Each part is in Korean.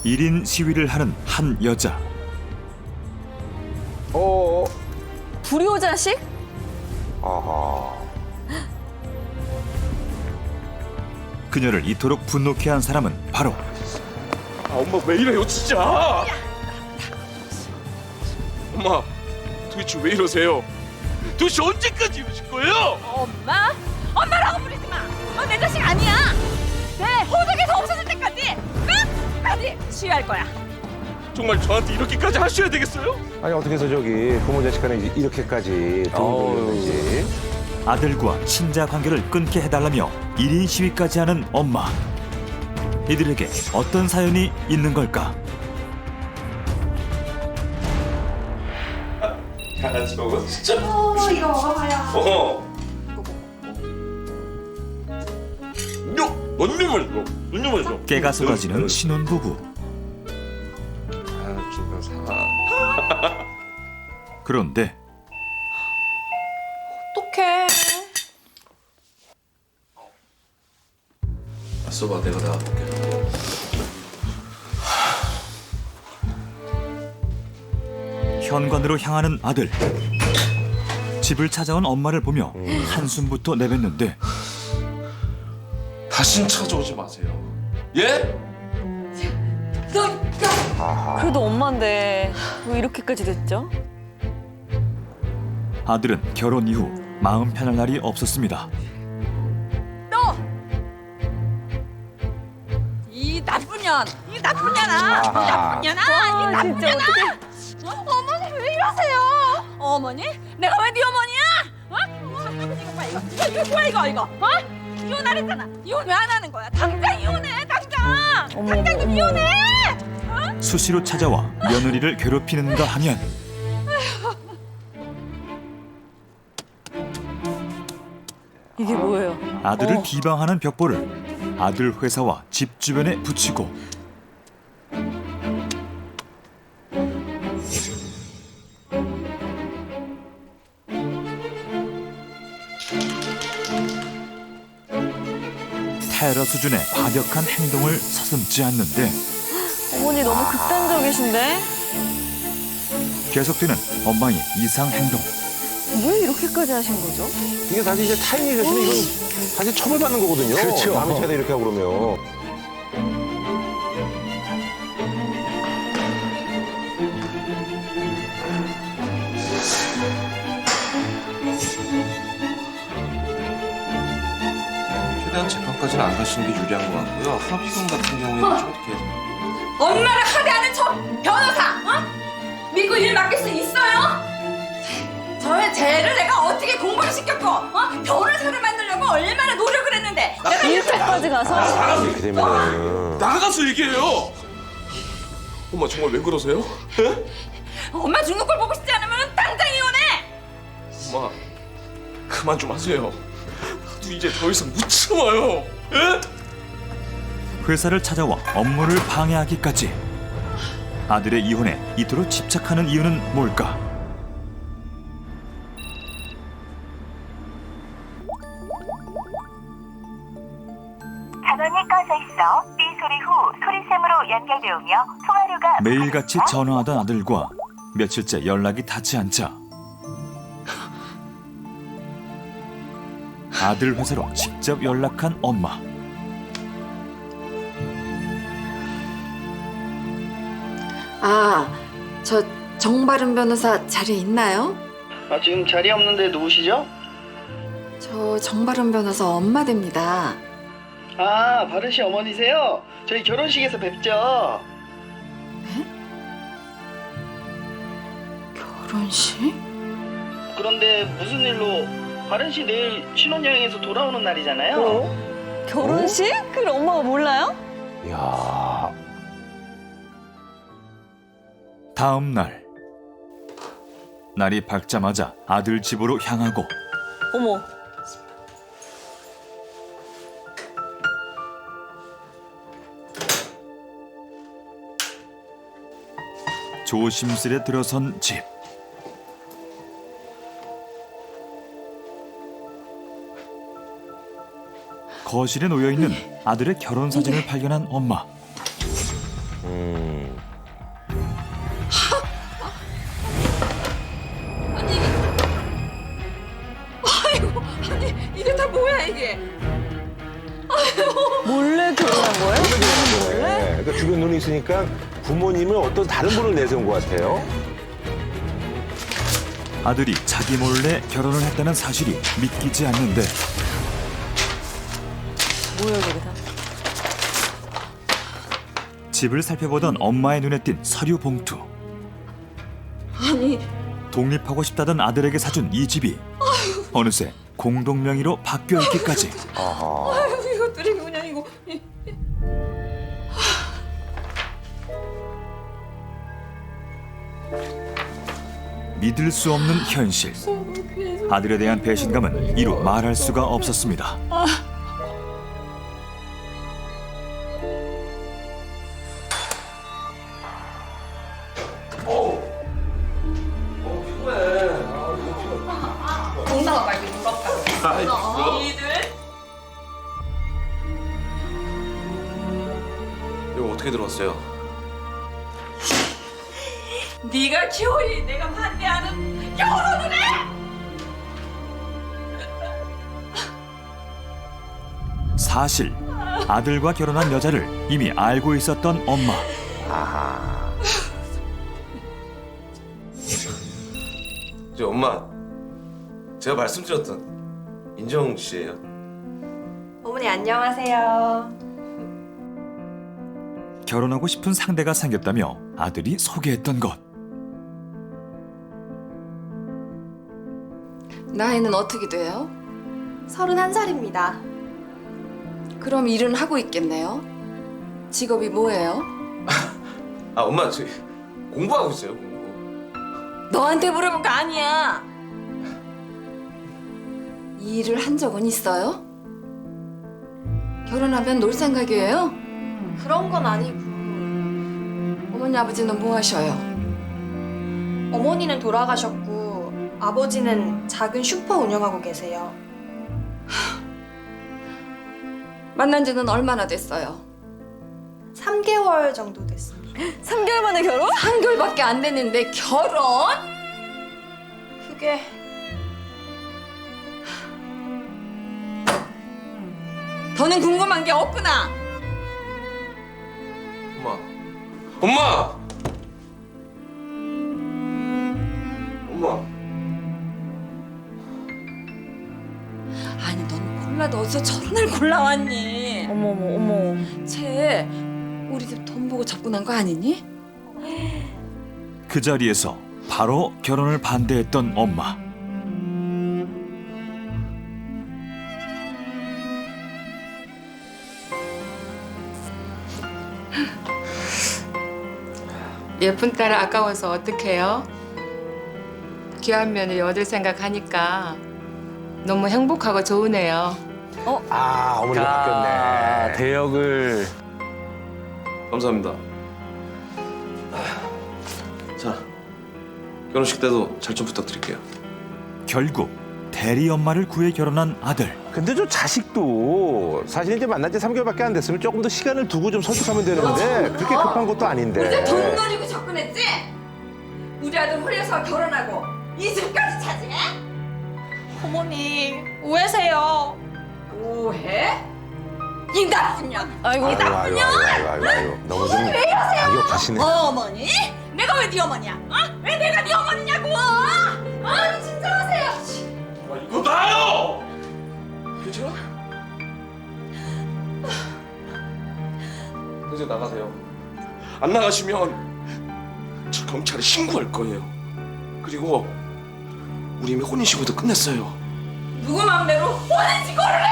1인 시위를 하는 한 여자. 불효자식? 아하. 그녀를 이토록 분노케 한 사람은 바로 아, 엄마 왜 이래요 진짜? 엄마 도대체 왜 이러세요? 도대체 언제까지 이러실 거예요? 엄마? 엄마라고 부르지 마! 너 내 자식 아니야! 내 호적에서 없어질 때까지 끝까지 시위할 거야! 정말 저한테 이렇게까지 하셔야 되겠어요? 아니 어떻게 해서 저기 부모 자식 간에 이렇게까지 돈을 돌렸는지. 아들과 친자 관계를 끊게 해달라며 1인 시위까지 하는 엄마. 이들에게 어떤 사연이 있는 걸까? 장난치 먹어 진짜? 이거 먹어봐요. 언니 맛있어. 깨가 쏟아지는 신혼부부. 아, 진짜 사. 그런데 어떡해. 써봐, 내가 나가볼게. 현관으로 향하는 아들. 집을 찾아온 엄마를 보며 한숨부터 내뱉는데 다신 찾아오지 마세요. 예? 그래도 엄마인데 왜 이렇게까지 됐죠? 아들은 결혼 이후 마음 편할 날이 없었습니다. 이 나쁜 년! 이 나쁜 년아! 이 나쁜 년아! 이 나쁜 년아! 어머니 왜 이러세요? 어머니? 내가 왜 네 어머니야? 이거 봐 이거 뭐야 이거 어? 이혼하랬잖아. 이혼 왜 안 하는 거야? 당장 이혼해 당장! 당장 좀 이혼해! 수시로 찾아와 며느리를 괴롭히는가 하면 이게 뭐예요? 아들을 비방하는 벽보를 아들 회사와 집 주변에 붙이고 테러 수준의 과격한 행동을 서슴지 않는데 어머니 너무 극단적이신데? 계속되는 엄마의 이상 행동. 왜 이렇게까지 하신 거죠? 이게 사실 이제 타인이 됐으면 이건 사실 처벌받는 거거든요. 그렇죠. 남의 차례 이렇게 하고 그러면. 최대한 재판까지는 안 가시는 게 유리한 것 같고요. 합의금 같은 경우에는 좀 이렇게 엄마를 하대하는 저 변호사! 어? 믿고 일 맡길 수 있어요? 저의 죄를 내가 어떻게 공부를 시켰고 변호사를 만들려고 얼마나 노력을 했는데 내가 일자까지 가서 이렇게 되면은. 나가서 얘기해요. 엄마 정말 왜 그러세요? 예? 엄마 죽는 걸 보고 싶지 않으면 당장 이혼해! 엄마 그만 좀 하세요. 나도 이제 더 이상 못 참아요. 예? 회사를 찾아와 업무를 방해하기까지. 아들의 이혼에 이토록 집착하는 이유는 뭘까? 전원이 꺼져 있어 삐 소리 후 소리샘으로 연결되오며 통화료가 매일같이 전화하던 아들과 며칠째 연락이 닿지 않자 아들 회사로 직접 연락한 엄마. 아, 저 정바른 변호사 자리에 있나요? 아, 지금 자리 없는데 누구시죠? 저 정바른 변호사 엄마 됩니다. 아, 바른 씨 어머니세요? 저희 결혼식에서 뵙죠. 결혼식? 그런데 무슨 일로 바른 씨 내일 신혼여행에서 돌아오는 날이잖아요. 결혼식? 그걸 엄마가 몰라요? 이야. 다음 날 날이 밝자마자 아들 집으로 향하고 어머 조심스레 들어선 집. 거실에 놓여있는 아들의 결혼 사진을 발견한 엄마. 아니 이게 다 뭐야 이게? 네, 그러니까 주변 눈이 있으니까 부모님은 어떤 다른 분을 내세운 것 같아요. 아들이 자기 몰래 결혼을 했다는 사실이 믿기지 않는데 집을 살펴보던 엄마의 눈에 띈 서류 봉투. 아니 독립하고 싶다던 아들에게 사준 이 집이 어느새 공동 명의로 바뀌어 있기까지. 이것들이 뭐냐 이거. 믿을 수 없는 현실. 아들에 대한 배신감은 이루 말할 수가 없었습니다. 동나가 말고 물었다. 니들 이거 어떻게 들어왔어요? 네가 기어이 내가 반대하는 결혼을 해? 사실 아들과 결혼한 여자를 이미 알고 있었던 엄마. 아하. 저 엄마, 제가 말씀드렸던 인정 씨예요. 어머니 안녕하세요. 결혼하고 싶은 상대가 생겼다며 아들이 소개했던 것. 나이는 어떻게 돼요? 31살입니다. 그럼 일은 하고 있겠네요. 직업이 뭐예요? 아 엄마, 저 공부하고 있어요, 공부. 너한테 물어볼 거 아니야. 이 일을 한 적은 있어요? 결혼하면 놀 생각이에요? 그런 건 아니고 어머니 아버지는 뭐 하셔요? 어머니는 돌아가셨고 아버지는 작은 슈퍼 운영하고 계세요. 만난 지는 얼마나 됐어요? 3개월 정도 됐습니다. 3개월 만에 결혼? 3개월밖에 안 됐는데 결혼? 그게 더는 궁금한 게 없구나. 엄마, 엄마, 엄마. 아니 넌 골라도 어디서 저런 애 골라왔니? 어머. 쟤 우리 집 돈 보고 접근한 거 아니니? 그 자리에서 바로 결혼을 반대했던 엄마. 예쁜 딸 아까워서 어떡해요? 귀한 며느리 얻을 생각하니까 너무 행복하고 좋으네요. 아, 어머니가 바뀌었네. 대역을. 감사합니다. 자, 결혼식 때도 잘 좀 부탁드릴게요. 결국 대리 엄마를 구해 결혼한 아들. 근데 저 자식도 사실 이제 만난 지 3개월밖에 안 됐으면 조금 더 시간을 두고 좀 설득하면 되는데 그렇게 급한 것도 아닌데. 우리 돈 노리고 접근했지? 우리 아들 홀려서 결혼하고 이 집까지 차지해? 어머니 오해세요. 오해? 이 나쁜 년! 아이고, 아이고. 너무 좀 가격하시네. 어머니? 내가 왜 네 어머니야? 어? 왜 내가 네 어머니냐고! 아니 진정하세요! 아, 이거 나요! 괜찮아? 이제 나가세요. 안 나가시면 저 경찰에 신고할 거예요. 그리고 우리 이미 혼인신고도 끝냈어요. 누구 맘대로 혼인신고를 해!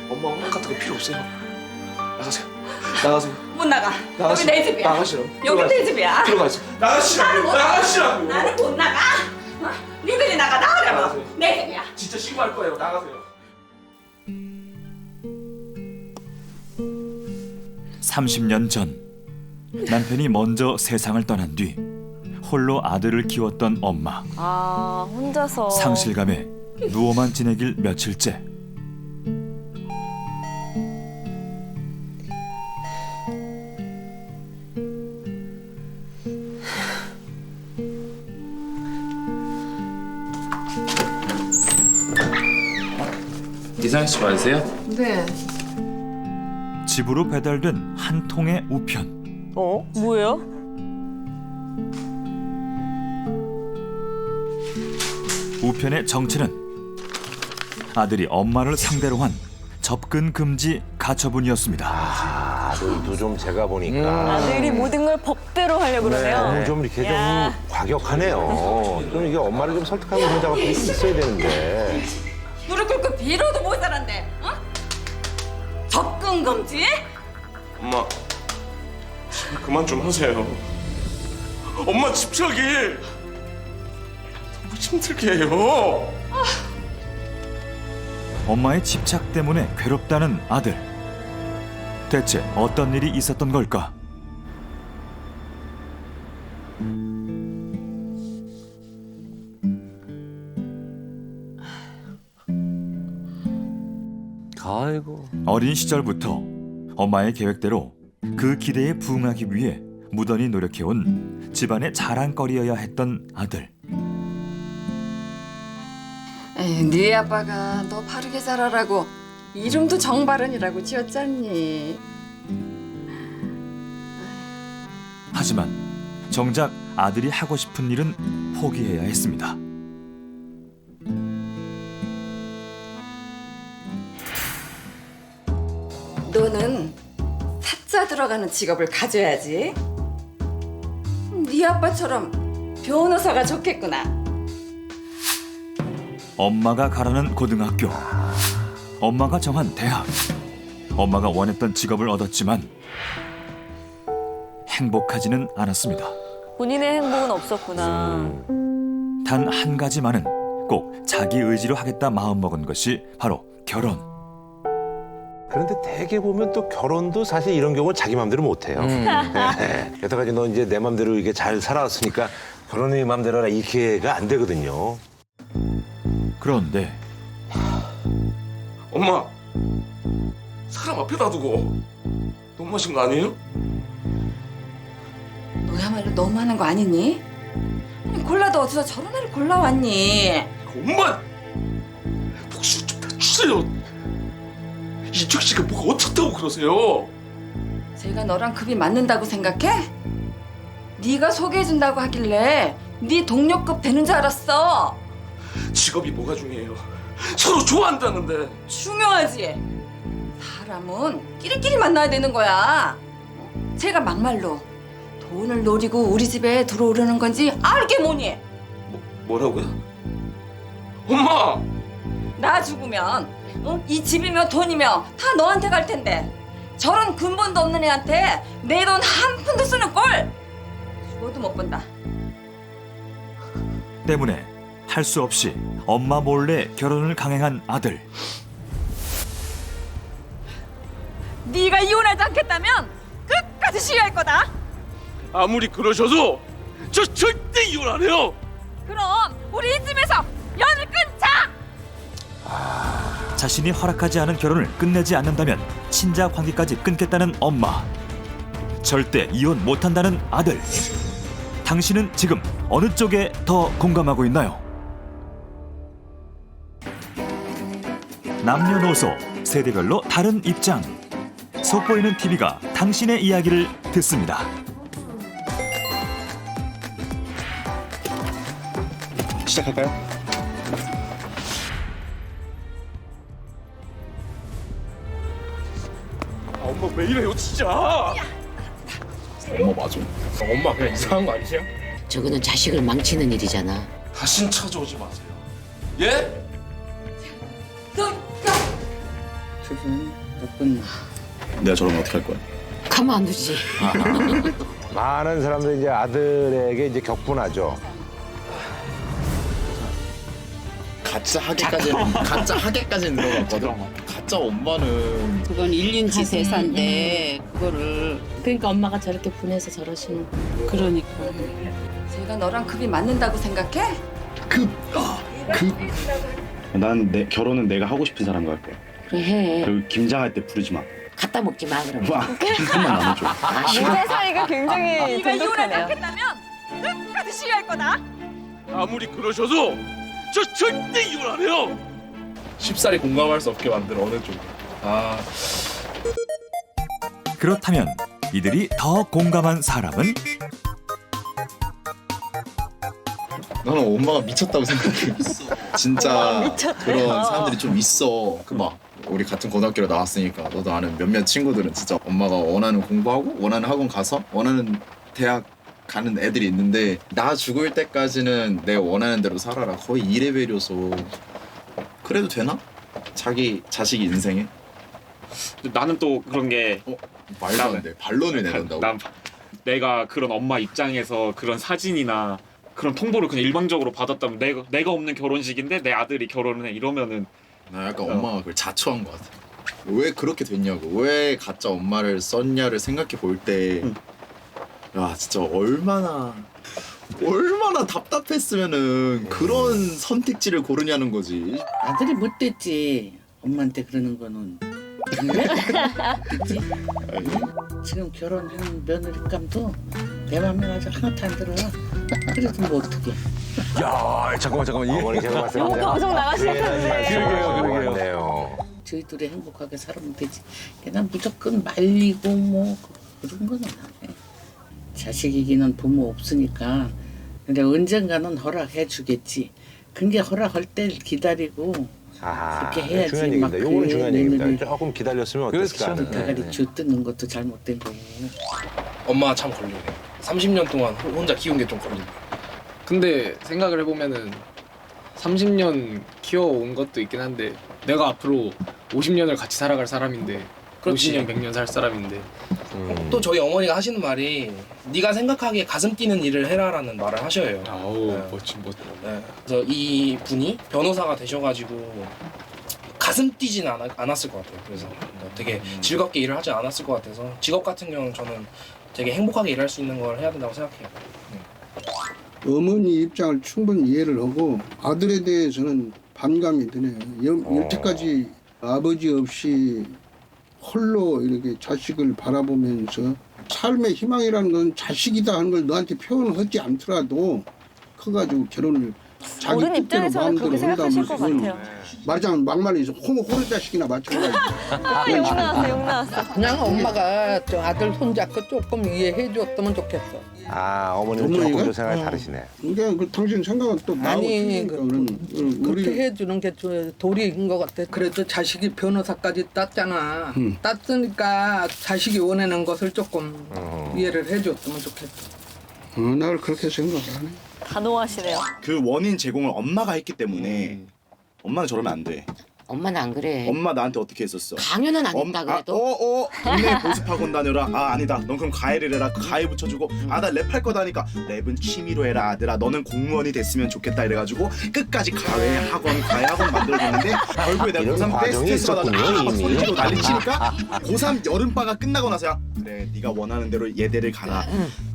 엄마 허락 같은 거 필요 없어요. 나가세요. 나가세요. 못 나가. 나가시- 여기 내 집이야. 나가시라고. 여기 내 집이야. 들어가세요. 나가시라고. 나가시라고. 나는 못 나가. 어? 니들이 나가라고. 나가세요. 내 집이야. 진짜 신고할 거예요. 나가세요. 30년 전 남편이 먼저 세상을 떠난 뒤 홀로 아들을 키웠던 엄마. 아 혼자서 상실감에 누워만 지내길 며칠째. 이상희 씨 맞으세요? 네. 집으로 배달된 한 통의 우편. 어? 뭐예요? 우편의 정체는 아들이 엄마를 상대로 한 접근 금지 가처분이었습니다. 아들도 좀 제가 보니까 아들이 모든 걸 법대로 하려고 그러네요. 너무 좀 이렇게 야. 좀 과격하네요. 좀 이게 엄마를 좀 설득하고 그런 작업이 있어야 되는데. 무릎 꿇고 빌어도 못 살았네. 어? 접근 금지? 엄마, 제발 그만 좀 하세요. 엄마 집착이 너무 힘들게 해요. 엄마의 집착 때문에 괴롭다는 아들. 대체 어떤 일이 있었던 걸까? 아이고. 어린 시절부터 엄마의 계획대로 그 기대에 부응하기 위해 무던히 노력해온 집안의 자랑거리여야 했던 아들. 에이, 네 아빠가 너 바르게 자라라고 이름도 정바른이라고 지었잖니. 하지만 정작 아들이 하고 싶은 일은 포기해야 했습니다. 너는 사자 들어가는 직업을 가져야지. 네 아빠처럼 변호사가 좋겠구나. 엄마가 가라는 고등학교, 엄마가 정한 대학, 엄마가 원했던 직업을 얻었지만 행복하지는 않았습니다. 본인의 행복은 없었구나. 단 한 가지만은 꼭 자기 의지로 하겠다 마음먹은 것이 바로 결혼. 그런데 대개 보면 또 결혼도 사실 이런 경우는 자기 맘대로 못 해요. 여태까지 너 이제 내 맘대로 이게 잘 살아왔으니까 결혼이 맘대로 하라 이렇게가 안 되거든요. 그런데 엄마, 사람 앞에다 두고 너무하신 거 아니에요? 너야말로 너무하는 거 아니니? 아니, 골라도 어디서 저런 애를 골라왔니? 엄마, 복수 좀 다 주세요. 이적 씨가 뭐가 어떻다고 그러세요? 제가 너랑 급이 맞는다고 생각해? 네가 소개해준다고 하길래 네 동료급 되는 줄 알았어. 직업이 뭐가 중요해요? 서로 좋아한다는데. 중요하지. 사람은 끼리끼리 만나야 되는 거야. 제가 막말로 돈을 노리고 우리 집에 들어오려는 건지 알게 뭐니? 뭐라고요? 엄마! 나 죽으면 이 집이며 돈이며 다 너한테 갈 텐데 저런 근본도 없는 애한테 내 돈 한 푼도 쓰는 꼴 죽어도 못 본다. 때문에 할 수 없이 엄마 몰래 결혼을 강행한 아들. 네가 이혼하지 않겠다면 끝까지 시위할 거다. 아무리 그러셔도 저 절대 이혼 안 해요! 그럼 우리 이 집에서 연을 끊자. 자신이 허락하지 않은 결혼을 끝내지 않는다면 친자 관계까지 끊겠다는 엄마. 절대 이혼 못한다는 아들. 당신은 지금 어느 쪽에 더 공감하고 있나요? 남녀노소 세대별로 다른 입장. 속보이는 TV가 당신의 이야기를 듣습니다. 시작할까요? 엄마 왜 이래요 진짜? 엄마 맞아. 엄마 그냥 이상한 거 아니세요? 저거는 자식을 망치는 일이잖아. 다신 찾아오지 마세요. 예? 두분 못 끝나. 내가 저러면 어떻게 할 거야? 가만 안 두지. 많은 사람들이 이제 아들에게 이제 격분하죠. 가짜 하게까지는 들어갔거든. 가짜 엄마는 그건 1년치 대사인데 그거를 그러니까 엄마가 저렇게 분해서 저러시는 거야. 그러니까. 제가 너랑 급이 맞는다고 생각해? 난 내 결혼은 내가 하고 싶은 사람과 할 거야. 그래 해. 그리고 김장할 때 부르지 마. 갖다 먹지 마 그럼. 와, 한번 나눠줘. 아 싫어. 내 사이가 굉장히 네가 이혼하지 돈독하네요. 않겠다면 끝까지 시위할 거다. 아무리 그러셔도 저 절대 이혼 안 해요! 쉽사리 공감할 수 없게 만들어 어느 쪽이. 아 그렇다면 이들이 더 공감한 사람은? 나는 엄마가 미쳤다고 생각해. 진짜 그런 사람들이 좀 있어. 그 막 우리 같은 고등학교로 나왔으니까 너도 아는 몇몇 친구들은 진짜 엄마가 원하는 공부하고 원하는 학원 가서 원하는 대학 가는 애들이 있는데 나 죽을 때까지는 내 원하는 대로 살아라. 거의 이레벨이어서 그래도 되나? 자기 자식 인생에? 나는 또 그런 게 말도 안 돼. 반론을 내놓는다고? 난 내가 그런 엄마 입장에서 그런 사진이나 그런 통보를 그냥 일방적으로 받았다면 내가 없는 결혼식인데 내 아들이 결혼을 해 이러면은 나 약간 엄마가 그걸 자초한 것 같아. 왜 그렇게 됐냐고. 왜 가짜 엄마를 썼냐를 생각해 볼 때 야 진짜 얼마나 답답했으면은 그런 선택지를 고르냐는 거지. 아들이 못됐지. 엄마한테 그러는 거는. 안 그래? 그치? 지금 결혼한 며느리감도 내 맘에 아주 하나도 안 들어. 그래도 뭐 어떡해. 야, 잠깐만. 어머니 제가 봤을 때 너무 방송 나가시겠는데. 그러게요. 저희 둘이 행복하게 살면 되지. 난 무조건 말리고 뭐 그런 건 안 해. 자식이기는 부모 없으니까. 근데 언젠가는 허락해 주겠지. 근데 허락할 때 기다리고 그렇게 해야지. 중요한 얘기입니다. 요거는 중요한 얘기입니다. 조금 기다렸으면 어땠을까 하는. 대가리 쥐 뜯는 것도 잘못된 거고. 엄마가 참 걸리네. 30년 동안 혼자 키운 게 좀 걸린다. 근데 생각을 해보면은 30년 키워온 것도 있긴 한데 내가 앞으로 50년을 같이 살아갈 사람인데 그렇지. 50년, 100년 살 사람인데 또 저희 어머니가 하시는 말이 네가 생각하기에 가슴 뛰는 일을 해라라는 말을 하셔요. 아우 멋진. 네. 그래서 이 분이 변호사가 되셔가지고 가슴 뛰진 않았을 것 같아요. 그래서 되게 즐겁게 일을 하지 않았을 것 같아서 직업 같은 경우는 저는 되게 행복하게 일할 수 있는 걸 해야 된다고 생각해요. 어머니 입장을 충분히 이해를 하고 아들에 대해서는 반감이 드네요. 여태까지 아버지 없이 홀로 이렇게 자식을 바라보면서 삶의 희망이라는 건 자식이다 하는 걸 너한테 표현하지 않더라도 커가지고 결혼을 자기 어른 뜻대로 입장에서는 그렇게 생각하실 것 같아요. 말하자면 막말해서 호로 자식이나 마찬가지. 욕 나왔어. 그냥 엄마가 저 아들 손잡고 조금 이해해 줬으면 좋겠어. 어머니는 어머니가? 조금 생각이 다르시네. 그러니까 그 당신 생각은 또 나하고 아니, 틀리니까 그렇게 해주는 게 도리인 것 같아. 그래도 자식이 변호사까지 땄잖아. 땄으니까 자식이 원하는 것을 조금 이해를 해줬으면 좋겠어. 날 그렇게 생각 안 해. 단호하시네요. 그 원인 제공을 엄마가 했기 때문에 엄마는 저러면 안 돼. 엄마는 안 그래. 엄마 나한테 어떻게 했었어? 강연은 안 했다 그래도. 동네 보습학원 다녀라. 아니다. 넌 그럼 가해를 해라. 그 가해 붙여주고 나 랩할 거다 하니까 랩은 취미로 해라 아들아. 너는 공무원이 됐으면 좋겠다 이래가지고 끝까지 가해 학원 만들어줬는데 결국에 내가 이런 고3 과정이 베스트 있었군요, 받아서 이미. 소리치고 난리치니까 고3 여름방학 끝나고 나서야 그래 네가 원하는 대로 예대를 가라.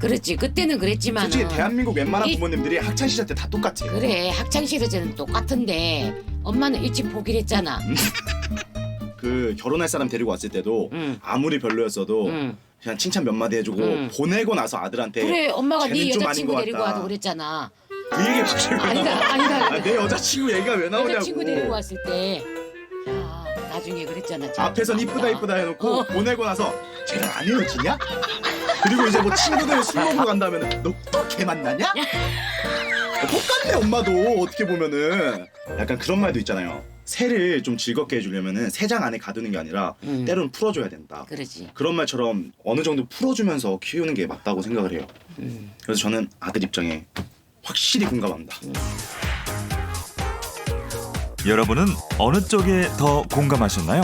그렇지. 그때는 그랬지만. 솔직히 대한민국 웬만한 부모님들이 학창시절 때 다 똑같아. 그래. 학창시절은 똑같은데 엄마는 일찍 포기를 했잖아. 그 결혼할 사람 데리고 왔을 때도 아무리 별로였어도 그냥 칭찬 몇 마디 해주고 보내고 나서 아들한테 그래. 엄마가 네 쟤는 좀 아닌 여자친구 것 데리고 같다. 와도 그랬잖아. 그 얘기 갑자기 왜 아니다. 나와? 아니다. 내 여자친구 얘기가 왜 나오냐고. 여자친구 데리고 왔을 때 야, 나중에 그랬잖아. 앞에선 이쁘다 해놓고 보내고 나서 쟤랑 안 헤어지냐? 그리고 이제 뭐 친구들 술 먹으러 간다면 너 또 걔 만나냐? 똑같네 엄마도 어떻게 보면은. 약간 그런 말도 있잖아요. 새를 좀 즐겁게 해주려면은 새장 안에 가두는 게 아니라 때로는 풀어줘야 된다. 그러지. 그런 말처럼 어느 정도 풀어주면서 키우는 게 맞다고 생각을 해요. 그래서 저는 아들 입장에 확실히 공감합니다. 여러분은 어느 쪽에 더 공감하셨나요?